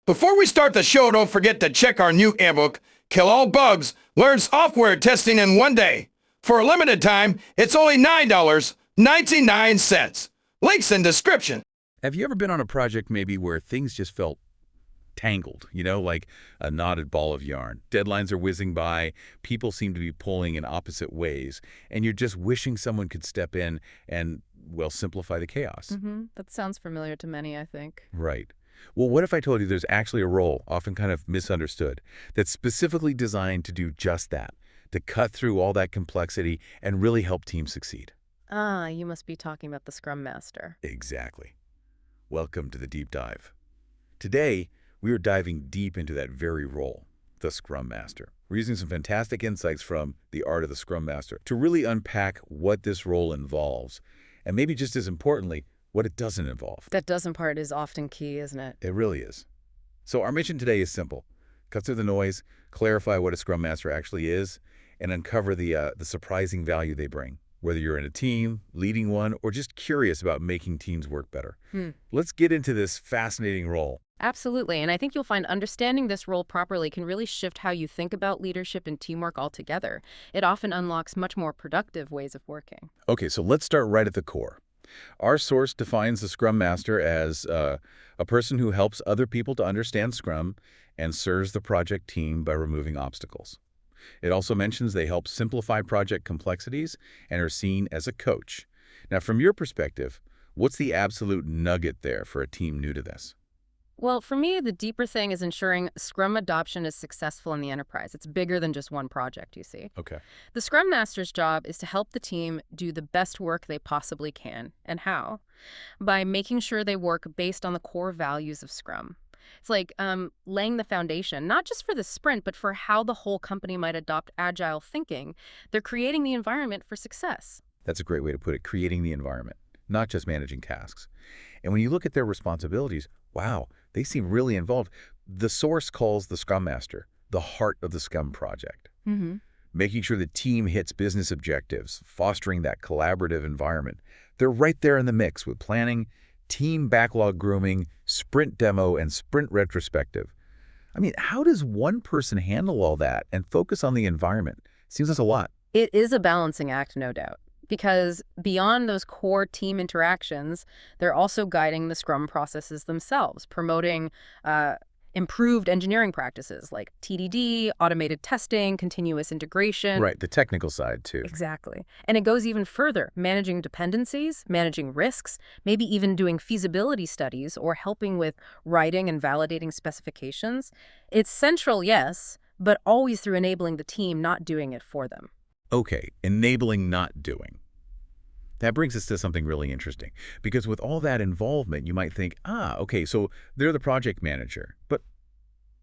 Before we start the show, don't forget to check our new ebook, Kill All Bugs, Learn Software Testing in One Day. For a limited time, it's only $9.99. Links in description. Have you ever been on a project maybe where things just felt tangled, like a knotted ball of yarn? Deadlines are whizzing by, people seem to be pulling in opposite ways, and you're just wishing someone could step in and, well, simplify the chaos. That sounds familiar to many, I think. Right. Well, what if I told you there's actually a role, often kind of misunderstood, that's specifically designed to do just that, to cut through all that complexity and really help teams succeed? Ah, you must be talking about the Scrum Master. Exactly. Welcome to the deep dive. Today, we are diving deep into that very role, the Scrum Master. We're using some fantastic insights from The Art of the Scrum Master to really unpack what this role involves, and maybe just as importantly, what it doesn't involve. That doesn't part is often key, isn't it? It really is. So our mission today is simple. Cut through the noise, clarify what a Scrum Master actually is, and uncover the surprising value they bring, whether you're in a team, leading one, or just curious about making teams work better. Let's get into this fascinating role. Absolutely, and I think you'll find understanding this role properly can really shift how you think about leadership and teamwork altogether. It often unlocks much more productive ways of working. Okay, so let's start right at the core. Our source defines the Scrum Master as a person who helps other people to understand Scrum and serves the project team by removing obstacles. It also mentions they help simplify project complexities and are seen as a coach. Now, from your perspective, what's the absolute nugget there for a team new to this? Well, for me, the deeper thing is ensuring Scrum adoption is successful in the enterprise. It's bigger than just one project, you see. Okay. The Scrum Master's job is to help the team do the best work they possibly can. And how? By making sure they work based on the core values of Scrum. It's like laying the foundation, not just for the sprint, but for how the whole company might adopt agile thinking. They're creating the environment for success. That's a great way to put it, creating the environment, not just managing tasks. And when you look at their responsibilities, wow, they seem really involved. The source calls the Scrum Master the heart of the Scrum project. Making sure the team hits business objectives, fostering that collaborative environment. They're right there in the mix with planning, team backlog grooming, sprint demo, and sprint retrospective. I mean, how does one person handle all that and focus on the environment? Seems that's a lot. It is a balancing act, no doubt. Because beyond those core team interactions, they're also guiding the Scrum processes themselves, promoting improved engineering practices like TDD, automated testing, continuous integration. Right, the technical side too. Exactly. And it goes even further, managing dependencies, managing risks, maybe even doing feasibility studies or helping with writing and validating specifications. It's central, yes, but always through enabling the team, not doing it for them. Okay, enabling, not doing. That brings us to something really interesting, because with all that involvement, you might think, okay, so they're the project manager. But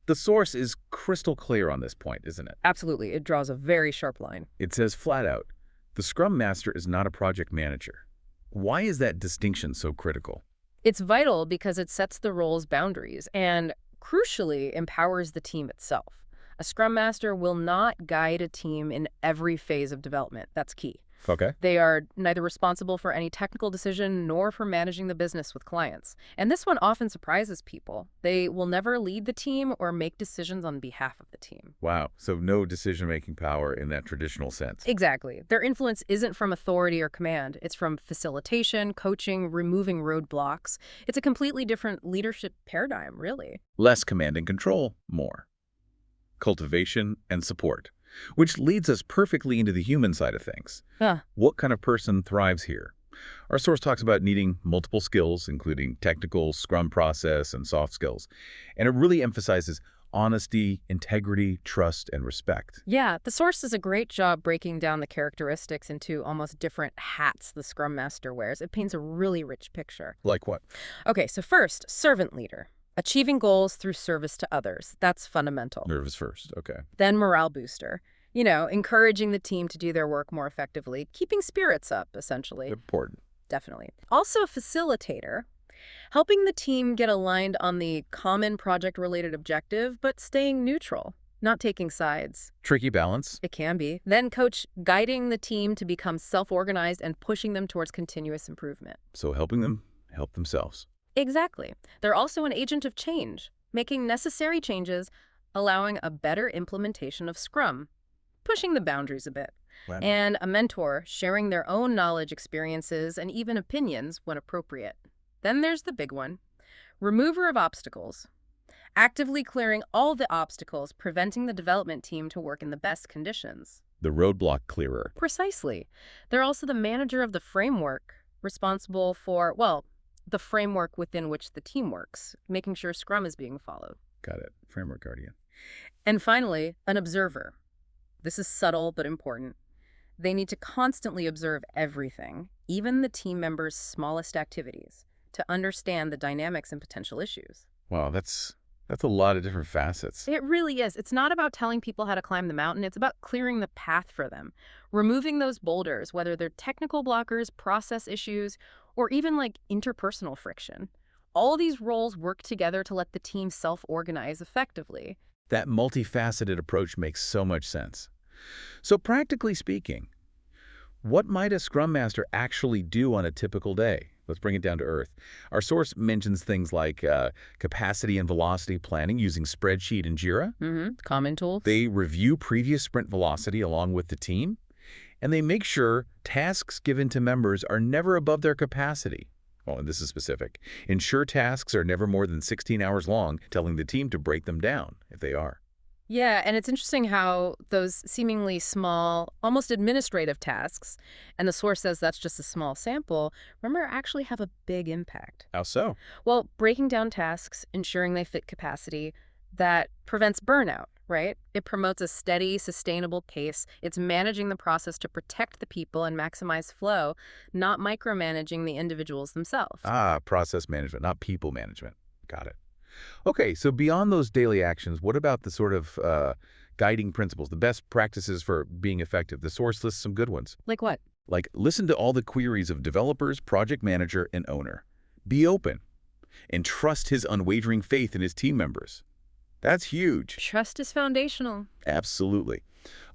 the source is crystal clear on this point, isn't it? Absolutely. It draws a very sharp line. It says flat out, the Scrum Master is not a project manager. Why is that distinction so critical? It's vital because it sets the role's boundaries and, crucially, empowers the team itself. A Scrum Master will not guide a team in every phase of development. That's key. Okay. They are neither responsible for any technical decision nor for managing the business with clients. And this one often surprises people. They will never lead the team or make decisions on behalf of the team. Wow. So no decision-making power in that traditional sense. Exactly. Their influence isn't from authority or command. It's from facilitation, coaching, removing roadblocks. It's a completely different leadership paradigm, really. Less command and control, more cultivation and support. Which leads us perfectly into the human side of things. What kind of person thrives here? Our source talks about needing multiple skills, including technical, Scrum process, and soft skills. And it really emphasizes honesty, integrity, trust, and respect. Yeah, the source does a great job breaking down the characteristics into almost different hats the Scrum Master wears. It paints a really rich picture. Like what? Okay, so first, servant leader. Achieving goals through service to others. That's fundamental. Nervous first, okay. Then morale booster. Encouraging the team to do their work more effectively, keeping spirits up, essentially. Important. Definitely. Also a facilitator, helping the team get aligned on the common project-related objective, but staying neutral, not taking sides. Tricky balance. It can be. Then coach, guiding the team to become self-organized and pushing them towards continuous improvement. So helping them help themselves. Exactly. They're also an agent of change, making necessary changes, allowing a better implementation of Scrum, pushing the boundaries a bit. Wow. And a mentor sharing their own knowledge, experiences, and even opinions when appropriate. Then there's the big one, remover of obstacles. Actively clearing all the obstacles, preventing the development team to work in the best conditions. The roadblock clearer. Precisely. They're also the manager of the framework, responsible for, well, the framework within which the team works, making sure Scrum is being followed. Got it. Framework guardian. And finally, an observer. This is subtle but important. They need to constantly observe everything, even the team members' smallest activities, to understand the dynamics and potential issues. Wow, that's a lot of different facets. It really is. It's not about telling people how to climb the mountain. It's about clearing the path for them, removing those boulders, whether they're technical blockers, process issues, or even like interpersonal friction. All these roles work together to let the team self-organize effectively. That multifaceted approach makes so much sense. So practically speaking, what might a Scrum Master actually do on a typical day? Let's bring it down to earth. Our source mentions things like capacity and velocity planning using spreadsheet and Jira. Common tools. They review previous sprint velocity along with the team, and they make sure tasks given to members are never above their capacity. Well, and this is specific. Ensure tasks are never more than 16 hours long, telling the team to break them down if they are. Yeah, and it's interesting how those seemingly small, almost administrative tasks, and the source says that's just a small sample, remember, actually have a big impact. How so? Well, breaking down tasks, ensuring they fit capacity, that prevents burnout, right? It promotes a steady, sustainable pace. It's managing the process to protect the people and maximize flow, not micromanaging the individuals themselves. Process management, not people management. Got it. Okay, so beyond those daily actions, what about the sort of guiding principles, the best practices for being effective? The source lists some good ones. Like what? Like, listen to all the queries of developers, project manager, and owner. Be open, and trust his unwavering faith in his team members. That's huge. Trust is foundational. Absolutely.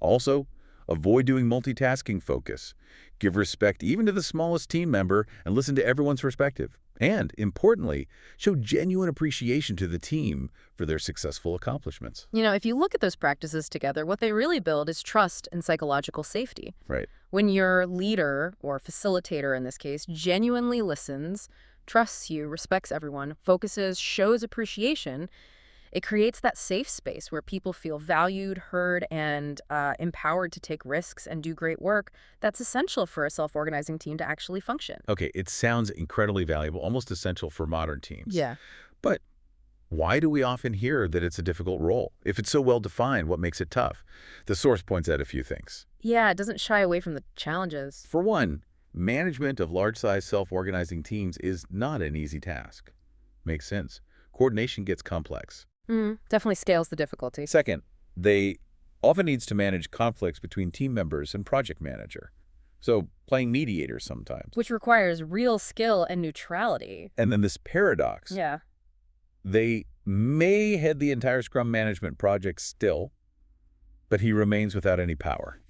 Also, avoid doing multitasking focus. Give respect even to the smallest team member and listen to everyone's perspective. And, importantly, show genuine appreciation to the team for their successful accomplishments. You know, if you look at those practices together, what they really build is trust and psychological safety. Right. When your leader, or facilitator in this case, genuinely listens, trusts you, respects everyone, focuses, shows appreciation, it creates that safe space where people feel valued, heard, and empowered to take risks and do great work. That's essential for a self-organizing team to actually function. Okay, it sounds incredibly valuable, almost essential for modern teams. Yeah. But why do we often hear that it's a difficult role? If it's so well-defined, what makes it tough? The source points out a few things. Yeah, it doesn't shy away from the challenges. For one, management of large-size self-organizing teams is not an easy task. Makes sense. Coordination gets complex. Definitely scales the difficulty. Second, they often needs to manage conflicts between team members and project manager. So playing mediator sometimes. Which requires real skill and neutrality. And then this paradox. Yeah. They may head the entire Scrum management project still, but he remains without any power.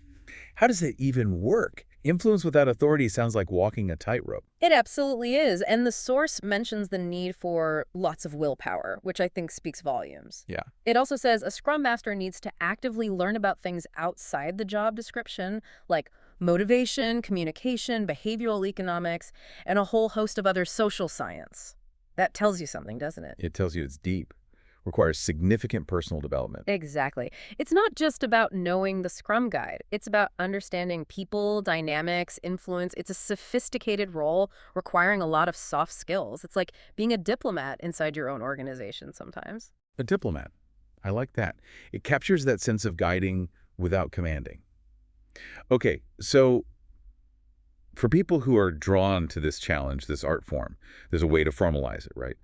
How does it even work? Influence without authority sounds like walking a tightrope. It absolutely is. And the source mentions the need for lots of willpower, which I think speaks volumes. Yeah. It also says a Scrum Master needs to actively learn about things outside the job description, like motivation, communication, behavioral economics, and a whole host of other social science. That tells you something, doesn't it? It tells you it's deep. Requires significant personal development. Exactly. It's not just about knowing the Scrum Guide. It's about understanding people, dynamics, influence. It's a sophisticated role requiring a lot of soft skills. It's like being a diplomat inside your own organization sometimes. A diplomat. I like that. It captures that sense of guiding without commanding. Okay, so for people who are drawn to this challenge, this art form, there's a way to formalize it, right?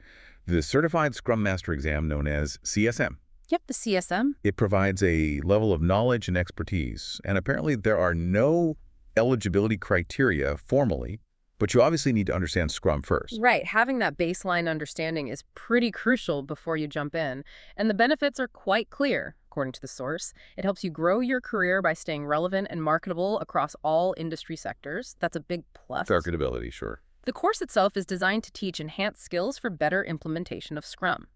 The Certified Scrum Master exam, known as CSM. Yep, the CSM. It provides a level of knowledge and expertise, and apparently there are no eligibility criteria formally, but you obviously need to understand Scrum first. Right. Having that baseline understanding is pretty crucial before you jump in, and the benefits are quite clear, according to the source. It helps you grow your career by staying relevant and marketable across all industry sectors. That's a big plus. Marketability, sure. The course itself is designed to teach enhanced skills for better implementation of Scrum.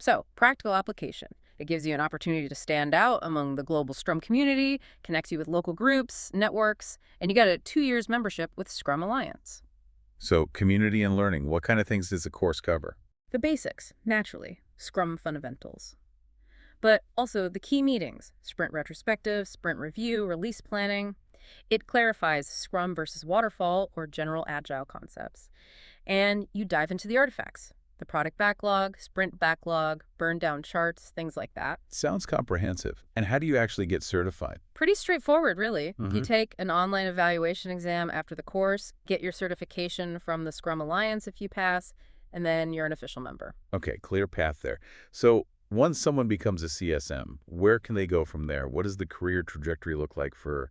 So, practical application. It gives you an opportunity to stand out among the global Scrum community, connects you with local groups, networks, and you get a 2 years membership with Scrum Alliance. So community and learning, what kind of things does the course cover? The basics, naturally, Scrum fundamentals. But also the key meetings, sprint retrospective, sprint review, release planning. It clarifies Scrum versus Waterfall or general Agile concepts. And you dive into the artifacts, the product backlog, sprint backlog, burn down charts, things like that. Sounds comprehensive. And how do you actually get certified? Pretty straightforward, really. You Mhm. take an online evaluation exam after the course, get your certification from the Scrum Alliance if you pass, and then you're an official member. Okay, clear path there. So once someone becomes a CSM, where can they go from there? What does the career trajectory look like for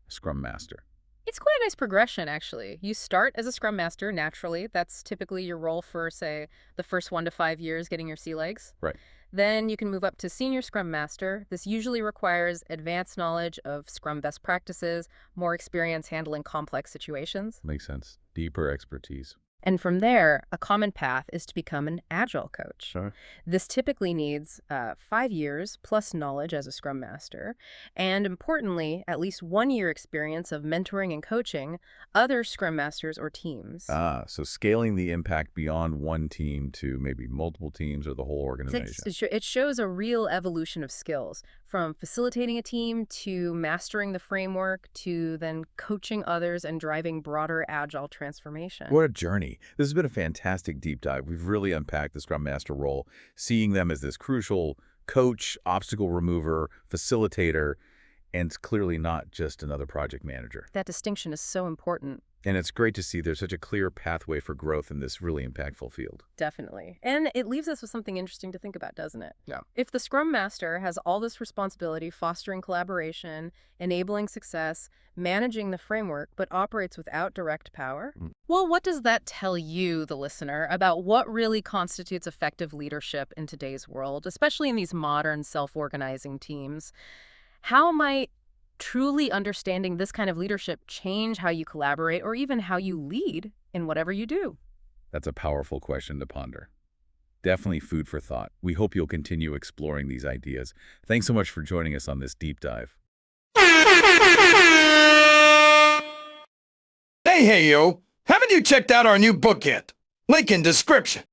a Scrum Master? It's quite a nice progression, actually. You start as a Scrum Master, naturally. That's typically your role for, say, the first 1 to 5 years getting your sea legs. Right. Then you can move up to Senior Scrum Master. This usually requires advanced knowledge of Scrum best practices, more experience handling complex situations. Makes sense. Deeper expertise. And from there, a common path is to become an Agile coach. Sure. This typically needs 5 years plus knowledge as a Scrum Master, and importantly, at least 1 year experience of mentoring and coaching other Scrum Masters or teams. So scaling the impact beyond one team to maybe multiple teams or the whole organization. It shows a real evolution of skills, from facilitating a team to mastering the framework to then coaching others and driving broader Agile transformation. What a journey. This has been a fantastic deep dive. We've really unpacked the Scrum Master role, seeing them as this crucial coach, obstacle remover, facilitator, and it's clearly not just another project manager. That distinction is so important. And it's great to see there's such a clear pathway for growth in this really impactful field. Definitely. And it leaves us with something interesting to think about, doesn't it? Yeah. If the Scrum Master has all this responsibility, fostering collaboration, enabling success, managing the framework, but operates without direct power, well, what does that tell you, the listener, about what really constitutes effective leadership in today's world, especially in these modern self-organizing teams? How might truly understanding this kind of leadership change how you collaborate or even how you lead in whatever you do? That's a powerful question to ponder. Definitely food for thought. We hope you'll continue exploring these ideas. Thanks so much for joining us on this deep dive. Hey, yo, haven't you checked out our new book yet? Link in description.